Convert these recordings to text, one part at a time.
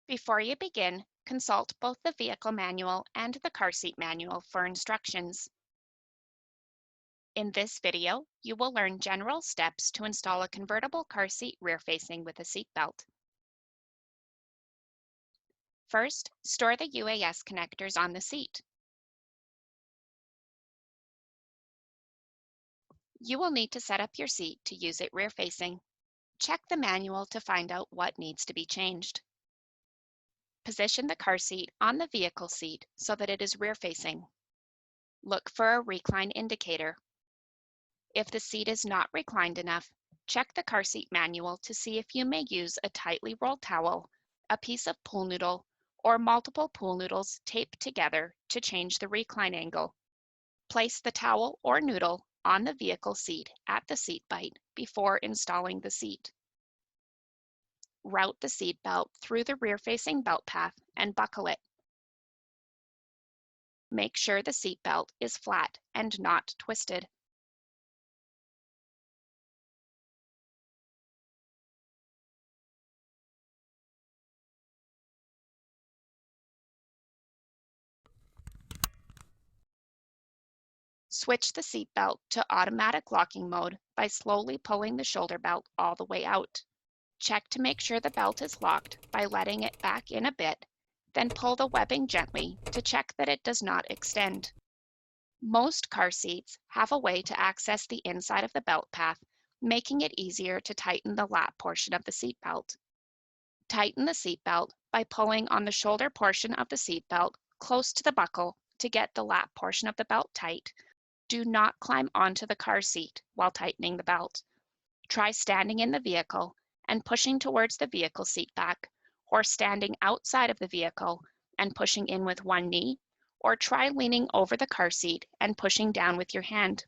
Before you begin, consult both the vehicle manual and the car seat manual for instructions. In this video, you will learn general steps to install a convertible car seat rear-facing with a seat belt. First, store the UAS connectors on the seat. You will need to set up your seat to use it rear-facing. Check the manual to find out what needs to be changed. Position the car seat on the vehicle seat so that it is rear-facing. Look for a recline indicator. If the seat is not reclined enough, check the car seat manual to see if you may use a tightly rolled towel, a piece of pool noodle, or multiple pool noodles taped together to change the recline angle. Place the towel or noodle on the vehicle seat at the seat bite before installing the seat. Route the seat belt through the rear-facing belt path and buckle it. Make sure the seat belt is flat and not twisted. Switch the seat belt to automatic locking mode by slowly pulling the shoulder belt all the way out. Check to make sure the belt is locked by letting it back in a bit, then pull the webbing gently to check that it does not extend. Most car seats have a way to access the inside of the belt path, making it easier to tighten the lap portion of the seat belt. Tighten the seat belt by pulling on the shoulder portion of the seat belt close to the buckle to get the lap portion of the belt tight. Do not climb onto the car seat while tightening the belt. Try standing in the vehicle and pushing towards the vehicle seat back, or standing outside of the vehicle and pushing in with one knee, or try leaning over the car seat and pushing down with your hand,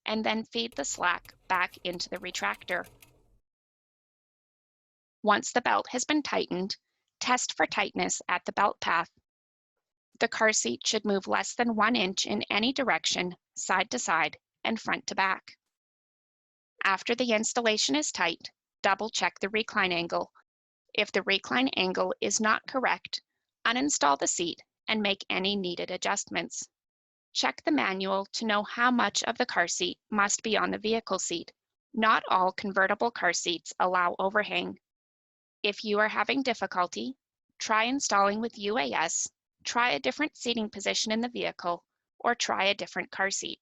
and then feed the slack back into the retractor. Once the belt has been tightened, test for tightness at the belt path. The car seat should move less than 1 inch in any direction, side to side, and front to back. After the installation is tight, double check the recline angle. If the recline angle is not correct, uninstall the seat and make any needed adjustments. Check the manual to know how much of the car seat must be on the vehicle seat. Not all convertible car seats allow overhang. If you are having difficulty, try installing with UAS, try a different seating position in the vehicle, or try a different car seat.